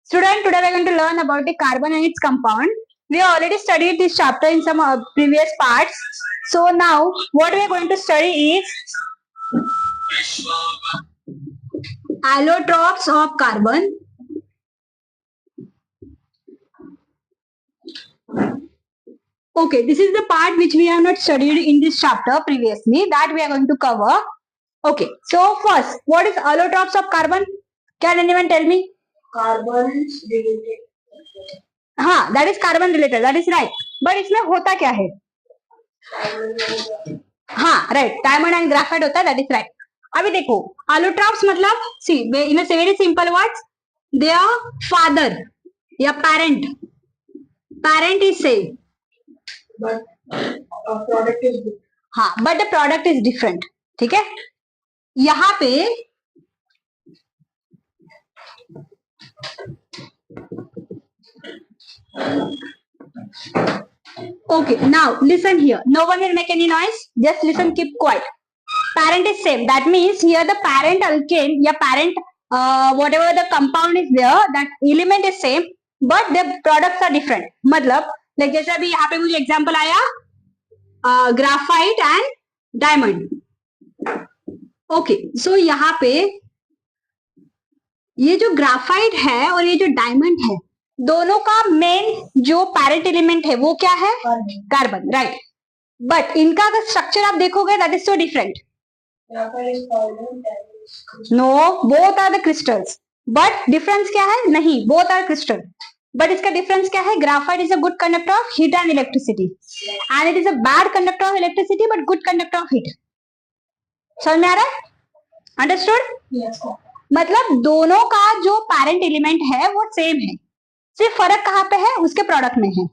Student, today we are going to learn about the carbon and its compound. We have already studied this chapter in some previous parts. So now what we are going to study is allotropes of carbon. Okay, this is the part which we have not studied in this chapter previously, that we are going to cover. Okay, so first, what is allotropes of carbon? Can anyone tell me? Carbon related. हाँ, that is carbon related, that is right. But इसमें होता क्या है? हाँ, right, diamond and graphite होता है, that is right. अभी देखो, allotropes मतलब see in a very simple words, their father या parent is same, but product is different. हाँ, but the product is different. ठीक है, यहाँ पे okay, now listen here, no one will make any noise, just listen, keep quiet. Parent is same, that means here the parent alkane या parent whatever the compound is there, that element is same but the products are different. मतलब like जैसे अभी यहाँ पे मुझे example आया graphite and diamond. Okay, सो यहाँ पे ये जो ग्राफाइट है और ये जो डायमंड है, दोनों का मेन जो पैरेंट एलिमेंट है वो क्या है? Carbon, right. बट इनका अगर स्ट्रक्चर आप देखोगे that is so different. No, both are the crystals, but difference क्या है? नहीं, बोथ आर क्रिस्टल, बट इसका डिफरेंस क्या है? Graphite is a good conductor of heat and electricity and it is a bad conductor of electricity but good conductor of heat. समझ में आ रहा है? अंडरस्टूड? Yes. मतलब दोनों का जो पैरेंट एलिमेंट है वो सेम है, सिर्फ फर्क कहाँ पे है? उसके प्रोडक्ट में है.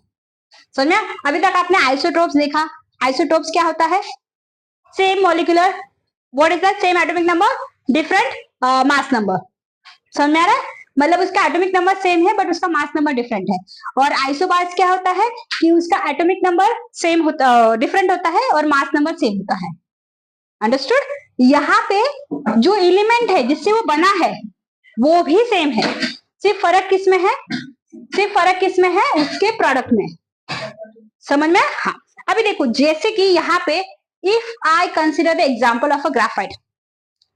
समझ में? अभी तक आपने आइसोटोप्स देखा. आइसोटोप्स क्या होता है? Same molecular, what is that? Same atomic number, different mass number. समझ में आ रहा है? मतलब उसका एटॉमिक नंबर सेम है बट उसका मास नंबर डिफरेंट है. और आइसोबार्स क्या होता है कि उसका एटॉमिक नंबर सेम होता, डिफरेंट होता है और मास नंबर सेम होता है. अंडरस्टूड? यहाँ पे जो एलिमेंट है जिससे वो बना है वो भी सेम है, सिर्फ फर्क किसमें है? सिर्फ फर्क किसमें है? उसके प्रोडक्ट में. समझ में? हाँ. अभी देखो, जैसे कि यहाँ पे if I consider the example of a graphite,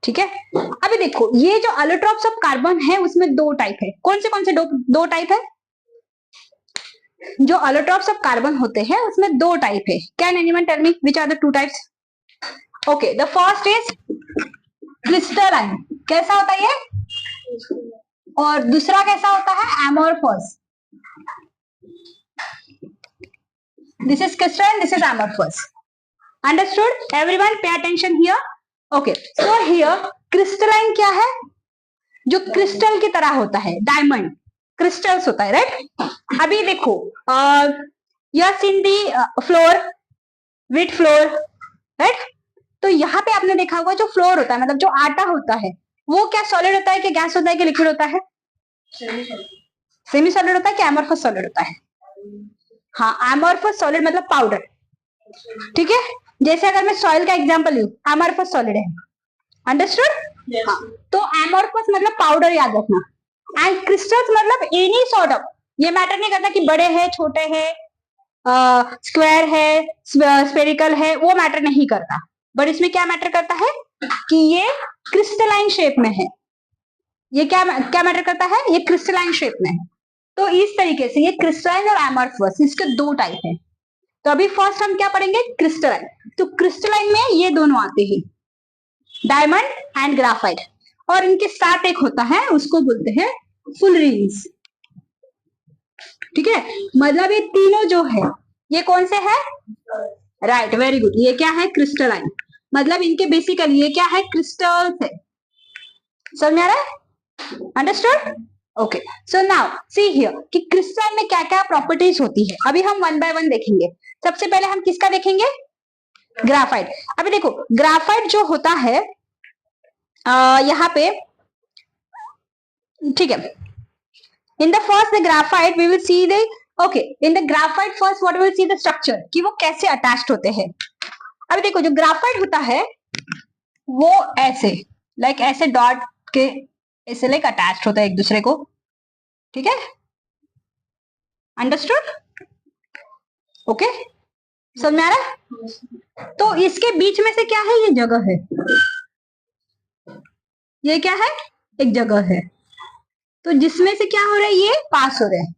ठीक है. अभी देखो, ये जो allotropes ऑफ कार्बन है उसमें दो टाइप है. कौन से दो टाइप है? जो allotropes ऑफ कार्बन होते हैं उसमें दो टाइप है. Can anyone tell me which are the two types? Okay, the first is crystalline. कैसा होता है ये? और दूसरा कैसा होता है? Amorphous. This is crystalline, this is amorphous. Understood? Everyone pay attention here. Okay, so here crystalline क्या है? जो क्रिस्टल की तरह होता है, डायमंड क्रिस्टल्स होता है, राइट. अभी देखो, yes in the floor, with floor, right. तो यहाँ पे आपने देखा होगा जो फ्लोर होता है, मतलब जो आटा होता है, वो क्या सॉलिड होता है कि गैस होता है कि लिक्विड होता है? सेमी सॉलिड होता है कि एमोर्फस सॉलिड होता है? हाँ, एमोर्फस सॉलिड मतलब पाउडर. ठीक है, जैसे अगर मैं सॉइल का एग्जांपल लूं, एमोर्फस सॉलिड है. अंडरस्टूड? Yes. हाँ, तो एमोर्फस मतलब पाउडर, याद रखना. एंड क्रिस्टल्स मतलब एनी सॉर्ट ऑफ, ये मैटर नहीं करता कि बड़े हैं, छोटे हैं, स्क्वायर है, स्फेरिकल है, वो मैटर नहीं करता. बट इसमें क्या मैटर करता है कि ये क्रिस्टलाइन शेप में है. ये क्या मैटर करता है? ये क्रिस्टलाइन शेप में है. तो इस तरीके से ये क्रिस्टलाइन और एमोर्फस, इसके दो टाइप है. तो अभी फर्स्ट हम क्या पढ़ेंगे? क्रिस्टलाइन. तो क्रिस्टलाइन में ये दोनों आते हैं, डायमंड एंड ग्राफाइट, और इनके साथ एक होता है उसको बोलते हैं फुलरीन्स. ठीक है, मतलब ये तीनों जो है ये कौन से है? Right, very good. ये क्या है? क्रिस्टलाइन. मतलब इनके बेसिकली ये क्या है? क्रिस्टल्स है. समझ में आ रहा है? Understood? Okay, so now see here कि क्रिस्टलाइन में क्या क्या प्रॉपर्टीज होती है. अभी हम वन बाय वन देखेंगे. सबसे पहले हम किसका देखेंगे? ग्राफाइट. अभी देखो, ग्राफाइट जो होता है यहाँ पे, ठीक है, in the first the graphite we will see the, okay, in the graphite first what we will see the structure, कि वो कैसे अटैच्ड होते हैं. अभी देखो, जो ग्राफाइट होता है वो ऐसे, लाइक ऐसे डॉट के ऐसे लाइक अटैच्ड होता है एक दूसरे को. ठीक है, अंडरस्टूड? ओके, समझ में आ रहा है? तो इसके बीच में से क्या है? ये जगह है, ये क्या है? एक जगह है। तो जिसमें से क्या हो रहा है? ये पास हो रहे हैं।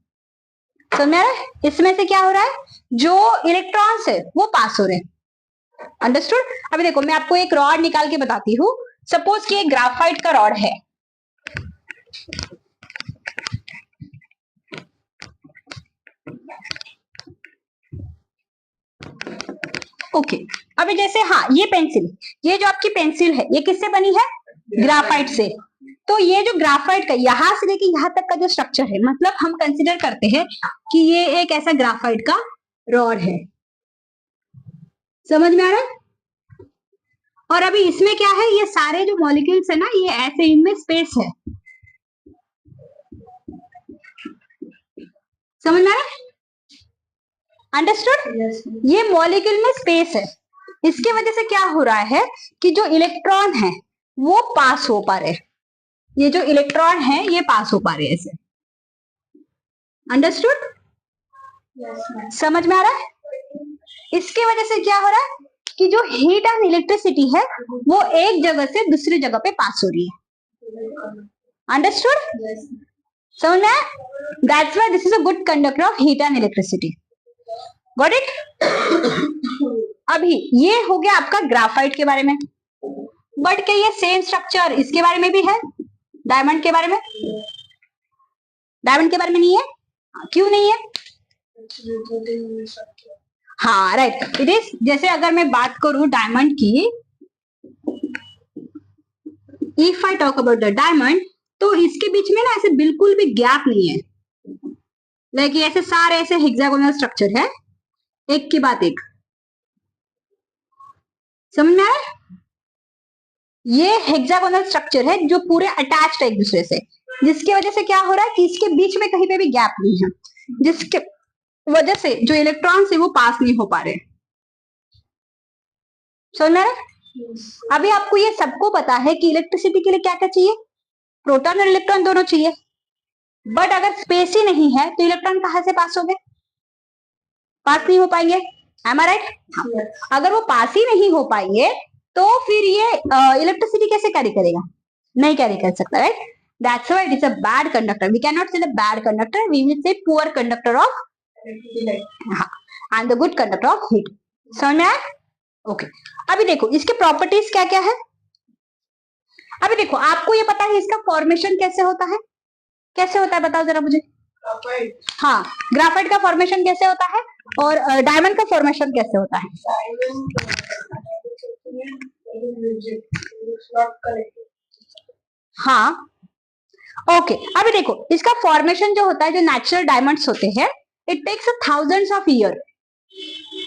समझ में आ रहा है? इसमें से क्या हो रहा है? जो इलेक्ट्रॉन्स है वो पास हो रहे हैं। अंडरस्टूड? अभी देखो मैं आपको एक रॉड निकाल के बताती हूँ। सपोज कि एक ग्राफाइट का रॉड है, ओके अभी जैसे हाँ ये पेंसिल, ये जो आपकी पेंसिल है ये किससे बनी है? ग्राफाइट से। तो ये जो ग्राफाइट का यहां से लेके यहां तक का जो स्ट्रक्चर है, मतलब हम कंसिडर करते हैं कि ये एक ऐसा ग्राफाइट का रॉड है। समझ में आ रहा है? और अभी इसमें क्या है? ये सारे जो मॉलिक्यूल्स है ना, ये ऐसे इनमें स्पेस है। समझ में आ रहा है? अंडरस्टूड? Yes. ये मॉलिक्यूल में स्पेस है, इसकी वजह से क्या हो रहा है कि जो इलेक्ट्रॉन है वो पास हो पा रहे, ये जो इलेक्ट्रॉन है ये पास हो पा रहे ऐसे। अंडरस्टूड? Yes, ma'am. समझ में आ रहा है? इसकी वजह से क्या हो रहा है कि जो हीट एंड इलेक्ट्रिसिटी है वो एक जगह से दूसरी जगह पे पास हो रही है। अंडरस्टूड? Yes. समझ में आया? That's why this is a good conductor of heat and electricity. Got it? अभी ये हो गया आपका ग्राफाइट के बारे में, बट क्या ये सेम स्ट्रक्चर इसके बारे में भी है? डायमंड के बारे में? डायमंड के बारे में नहीं है। क्यों नहीं है? It's rotating in the structure. हाँ राइट, इट इज। जैसे अगर मैं बात करूं डायमंड की, if I talk about the diamond, तो इसके बीच में ना ऐसे बिल्कुल भी गैप नहीं है। लाइक ऐसे सारे ऐसे हेक्सागोनल स्ट्रक्चर है, एक के बाद एक। समझ में आया? ये हेक्सागोनल स्ट्रक्चर है जो पूरे अटैच्ड है एक दूसरे से, जिसकी वजह से क्या हो रहा है कि इसके बीच में कहीं पे भी गैप नहीं है, जिसके वजह से जो इलेक्ट्रॉन्स है वो पास नहीं हो पा रहे। समझ में आ रहा है? Yes. अभी आपको ये सबको पता है कि इलेक्ट्रिसिटी के लिए क्या क्या चाहिए? प्रोटॉन और इलेक्ट्रॉन दोनों चाहिए, बट अगर स्पेस ही नहीं है तो इलेक्ट्रॉन कहां से पास होंगे? पास नहीं हो पाएंगे। एम आई राइट? Yes. अगर वो पास ही नहीं हो पाएंगे तो फिर ये इलेक्ट्रिसिटी कैसे कैरी करेगा? नहीं कैरी कर सकता, right? That's why it is a bad conductor. We can not say the bad conductor, we will say poor conductor of and the good conductor of heat. समझ में आया? ओके अभी देखो इसके प्रॉपर्टीज क्या क्या है। अभी देखो आपको ये पता है इसका फॉर्मेशन कैसे होता है? कैसे होता है बताओ जरा मुझे। Graphite. हाँ, ग्राफाइट का फॉर्मेशन कैसे होता है और डायमंड का फॉर्मेशन कैसे होता है? Diamond. It is rigid. It is not connected. हाँ ओके अभी देखो इसका फॉर्मेशन जो होता है, जो नेचुरल डायमंड्स होते हैं, it takes thousands of year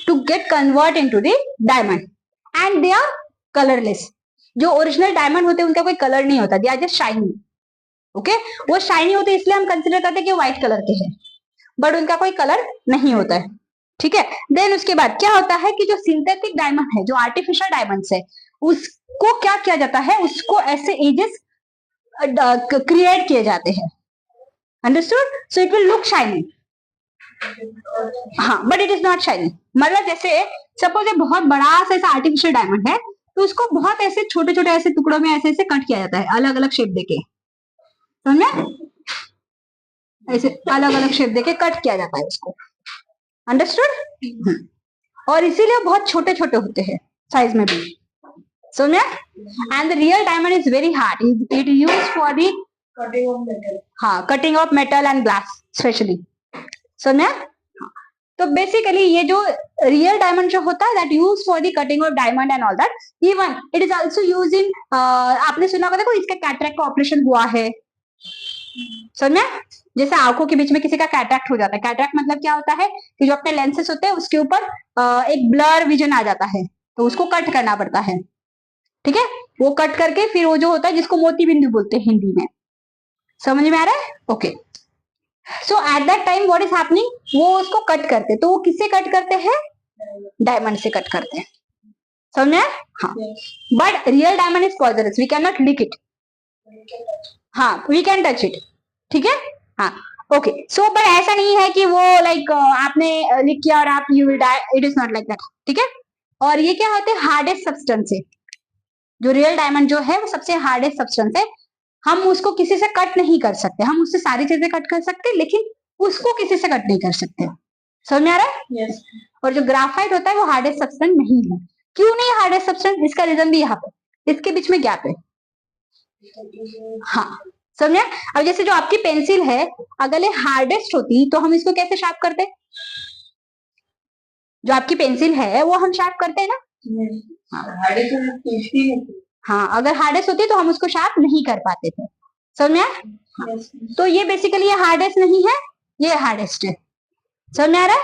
to get convert into the diamond and they are colourless. जो ओरिजिनल डायमंड होते हैं उनका कोई कलर नहीं होता, they are just shiny. Okay, वो शाइनी होते इसलिए हम कंसिडर करते हैं कि व्हाइट कलर के हैं, बट उनका कोई कलर नहीं होता है। ठीक है, देन उसके बाद क्या होता है कि जो सिंथेटिक डायमंड है, जो आर्टिफिशियल डायमंड्स है, उसको क्या किया जाता है? उसको ऐसे एजेस क्रिएट किए जाते हैं। Understood? So it will look shiny, हाँ, but it is not shiny. मतलब जैसे सपोज एक बहुत बड़ा सा ऐसा आर्टिफिशियल डायमंड है, तो उसको बहुत ऐसे छोटे छोटे ऐसे टुकड़ों में ऐसे ऐसे कट किया जाता है, अलग अलग शेप देके। समझे? ऐसे अलग अलग शेप देके कट किया जाता है उसको। अंडरस्टूड? और इसीलिए बहुत छोटे छोटे होते हैं साइज में भी। समझे? And the real diamond is very hard, it use for the Cutting of metal. हाँ, cutting of metal and glass specially. समझे? तो बेसिकली ये जो रियल डायमंड जो होता है, that use for the cutting of diamond and all that. Even it is also use in, आपने सुना होगा, देखो इसका कैटरेक्ट का ऑपरेशन हुआ है। समझे? जैसे आंखों के बीच में किसी का कैटरेक्ट हो जाता है। कैटरेक्ट मतलब क्या होता है कि जो अपने लेंसेस होते हैं उसके ऊपर एक ब्लर विजन आ जाता है, तो उसको कट करना पड़ता है। ठीक है, वो कट करके फिर वो जो होता है जिसको मोती बिंदु बोलते हैं हिंदी में। समझ में आ रहा है? Okay, so at that time what is happening, वो उसको कट करते, तो वो किससे कट करते हैं? डायमंड से कट करते हैं। समझ में? हाँ, Yes. But real diamond is poisonous, we can not lick it. We can touch. हाँ, वी कैन टच इट। ठीक है, हाँ। ओके सो पर ऐसा नहीं है कि वो लाइक आपने लिख किया और आप you will die, it is not like that, ठीक है। और ये क्या होते हैं, हार्डेस्ट सब्सटेंस है। जो रियल डायमंड जो है वो सबसे हार्डेस्ट सब्सटेंस है। हम उसको किसी से कट नहीं कर सकते, हम उससे सारी चीजें कट कर सकते हैं लेकिन उसको किसी से कट नहीं कर सकते। समझ में आ रहा है? Yes. और जो ग्राफाइट होता है वो हार्डेस्ट सब्सटेंस नहीं है। क्यों नहीं हार्डेस्ट सब्सटेंस, इसका रीजन भी यहाँ पे इसके बीच में गैप है। हाँ समझे। अब जैसे जो आपकी पेंसिल है, अगर ये हार्डेस्ट होती तो हम इसको कैसे शार्प करते? जो आपकी पेंसिल है वो हम शार्प करते हैं ना। हाँ अगर हार्डेस्ट होती तो हम उसको शार्प नहीं कर पाते थे। समझ में आया? हाँ। तो ये बेसिकली ये हार्डेस्ट नहीं है, ये हार्डेस्ट है। समझ में आ रहा है?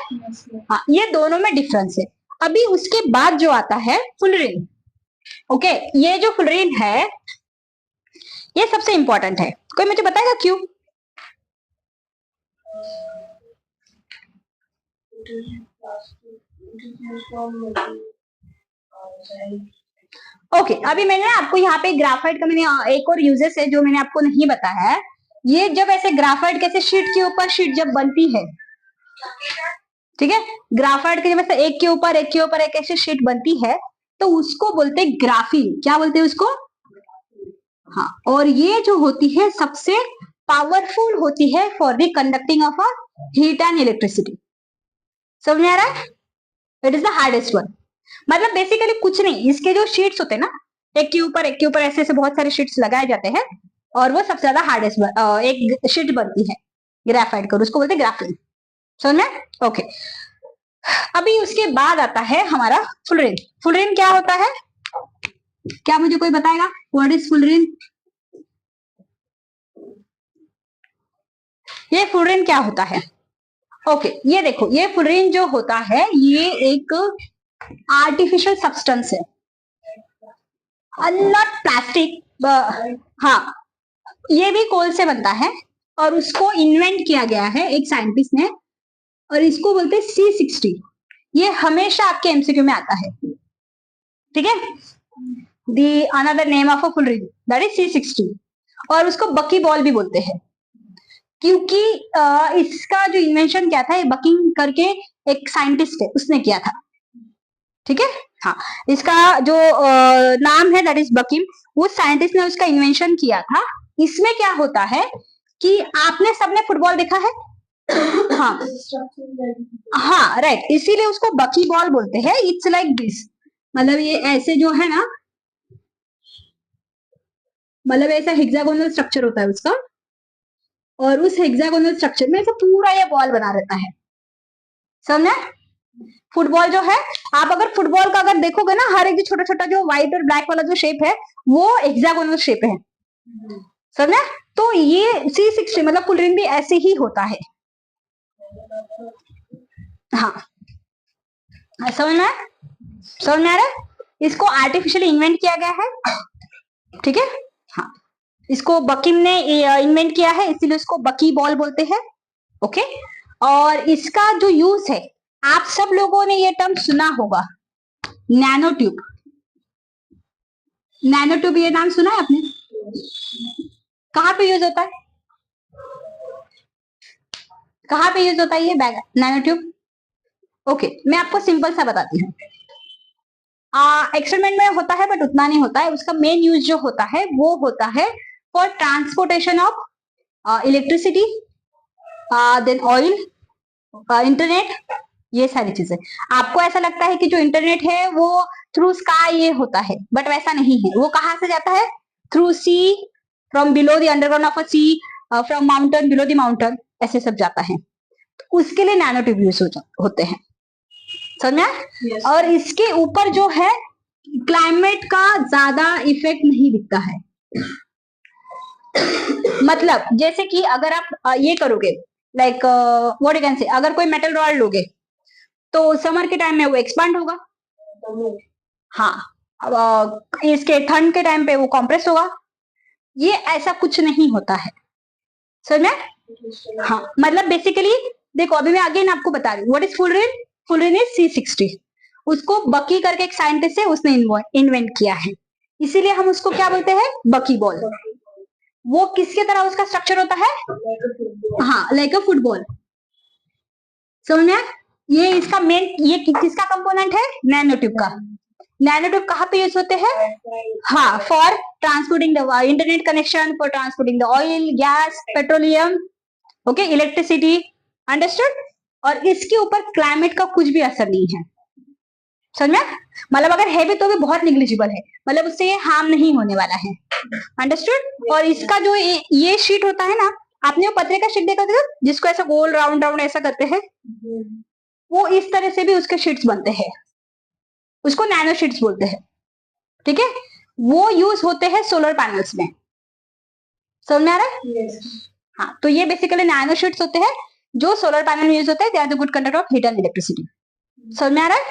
हाँ ये दोनों में डिफरेंस है। अभी उसके बाद जो आता है फुलरिन। ओके ये जो फुलरिन है ये सबसे इंपॉर्टेंट है। कोई मुझे बताएगा क्यों? ओके अभी मैंने ना आपको यहाँ पे ग्राफाइट का मैंने एक और यूजेस है जो मैंने आपको नहीं बताया है। ये जब ऐसे ग्राफाइट कैसे शीट के ऊपर शीट जब बनती है, ठीक है, ग्राफाइट के जब ऐसे एक के ऊपर एक ऐसी शीट बनती है तो उसको बोलते हैं ग्राफीन। क्या बोलते हैं उसको? हाँ और ये जो होती है सबसे पावरफुल होती है for the conducting of a heat and electricity. समझ में आ रहा है? It is the hardest one. मतलब बेसिकली कुछ नहीं, इसके जो शीट्स होते हैं ना, एक के ऊपर ऐसे ऐसे बहुत सारे शीट्स लगाए जाते हैं और वो सबसे ज्यादा हार्डेस्ट एक शीट बनती है ग्राफाइट का, उसको बोलते हैं ग्राफीन। समझ में? ओके अभी उसके बाद आता है हमारा फुलरिन। फुलरिन क्या होता है? क्या मुझे कोई बताएगा व्हाट इज फुलरिन? ये फुलरिन क्या होता है? ओके ये देखो, ये फुलरिन जो होता है ये एक आर्टिफिशियल सब्सटेंस है, नॉट प्लास्टिक। हाँ ये भी कोल से बनता है और उसको इन्वेंट किया गया है एक साइंटिस्ट ने और इसको बोलते हैं C60। ये हमेशा आपके एमसीक्यू में आता है, ठीक है। The another name of a fullerene that is C60 और उसको बकी बॉल भी बोलते हैं क्योंकि इसका जो इन्वेंशन क्या था, ये बकिंग करके एक साइंटिस्ट है उसने किया था, ठीक है। हाँ इसका जो नाम है दैट इज बकिम, उस साइंटिस्ट ने उसका इन्वेंशन किया था। इसमें क्या होता है कि आपने सबने फुटबॉल देखा है? हाँ हाँ राइट, इसीलिए उसको बकी बॉल बोलते हैं। इट्स लाइक दिस, मतलब ये ऐसे जो है ना, मतलब ऐसा हेक्सागोनल स्ट्रक्चर होता है उसका और उस हेक्सागोनल स्ट्रक्चर में ऐसा पूरा ये बॉल बना रहता है। समझे? फुटबॉल जो है, आप अगर फुटबॉल का अगर देखोगे ना, हर एक जो छोटा छोटा जो व्हाइट और ब्लैक वाला जो शेप है वो हेक्सागोनल शेप है। समझे? तो ये C60 मतलब फुलरिन भी ऐसे ही होता है। हाँ समझ में? समझ में आ रहा है? इसको आर्टिफिशियली इन्वेंट किया गया है, ठीक है। हाँ इसको बकिम ने इन्वेंट किया है इसीलिए उसको बकी बॉल बोलते हैं। ओके और इसका जो यूज है, आप सब लोगों ने ये टर्म सुना होगा, नैनो ट्यूब। नैनो ट्यूब ये नाम सुना है आपने? कहाँ पे यूज होता है? कहाँ पे यूज होता है ये बैग नैनो ट्यूब? ओके मैं आपको सिंपल सा बताती हूँ। एक्सपेरिमेंट में होता है बट उतना नहीं होता है। उसका मेन यूज जो होता है वो होता है for transportation of electricity, then oil, internet, ये सारी चीजें। आपको ऐसा लगता है कि जो इंटरनेट है वो थ्रू स्काई ये होता है, बट वैसा नहीं है। वो कहाँ से जाता है? Through sea, from below the underground of a sea, from mountain, below the mountain, ऐसे सब जाता है। तो उसके लिए नैनो ट्यूब यूज होते हैं। समझ में? Yes. और इसके ऊपर जो है क्लाइमेट का ज्यादा इफेक्ट नहीं दिखता है। मतलब जैसे कि अगर आप ये करोगे like what you can say, अगर कोई मेटल रॉड लोगे तो समर के टाइम में वो एक्सपांड होगा। हाँ इसके ठंड के टाइम पे वो कॉम्प्रेस होगा। ये ऐसा कुछ नहीं होता है। समझ में? हाँ मतलब बेसिकली देखो, अभी मैं अगेन आपको बता रही हूँ what is fullerene. Fullerene is C60। उसको बकी करके एक साइंटिस्ट है उसने इन्वेंट किया है, इसीलिए हम उसको क्या बोलते हैं? बकी बॉल। वो किसके तरह उसका स्ट्रक्चर होता है? हाँ, लाइक अ फुटबॉल। समझ में? ये इसका मेन, ये किसका कंपोनेंट है? नैनो ट्यूब का। नैनो ट्यूब कहाँ पे यूज होते हैं? हाँ, for transporting the internet connection, for transporting the oil, gas, petroleum, okay, electricity. Understood? और इसके ऊपर क्लाइमेट का कुछ भी असर नहीं है। समझ में? मतलब अगर है भी तो भी बहुत निग्लिजिबल है, मतलब उससे ये हार्म नहीं होने वाला है। अंडरस्टूड? और इसका जो ये शीट होता है ना, आपने वो पतरे का शीट देखा था जिसको ऐसा गोल राउंड राउंड ऐसा करते हैं, वो इस तरह से भी उसके शीट्स बनते हैं, उसको नैनो शीट्स बोलते हैं। ठीक है? वो यूज होते हैं सोलर पैनल्स में। समझ में आ रहा है? हाँ, तो ये बेसिकली नैनो शीट्स होते हैं जो सोलर पैनल में यूज होते हैं। They are the good conductor of heat and electricity. समझ में आ रहा है?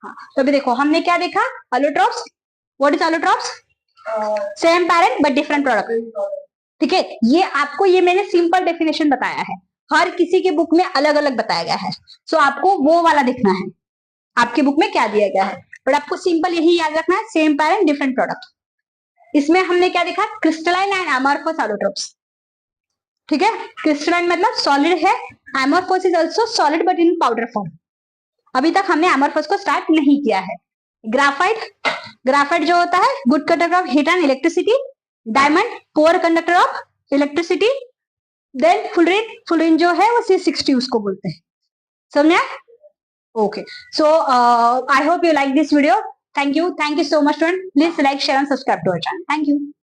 हाँ, तो अभी देखो हमने क्या देखा? Allotropes. What is allotropes? Same parent but different product. ठीक है, ये आपको, ये मैंने सिंपल डेफिनेशन बताया है, हर किसी के बुक में अलग अलग बताया गया है। सो आपको वो वाला देखना है आपके बुक में क्या दिया गया है, बट आपको सिंपल यही याद रखना है, सेम पैरेंट डिफरेंट प्रोडक्ट। इसमें हमने क्या देखा? Crystalline and amorphous allotropes. ठीक है, क्रिस्टलाइन मतलब सॉलिड है, amorphous is also solid but in powder form. अभी तक हमने अमॉर्फस को स्टार्ट नहीं किया है। ग्राफाइट, ग्राफाइट जो होता है good conductor of heat and electricity. Diamond poor conductor of electricity. Then fullerene, fullerene जो है वो C60 उसको बोलते हैं। समझे? Okay, so I hope you like this video. Thank you so much, friend. Please like, share and subscribe to our channel. Thank you.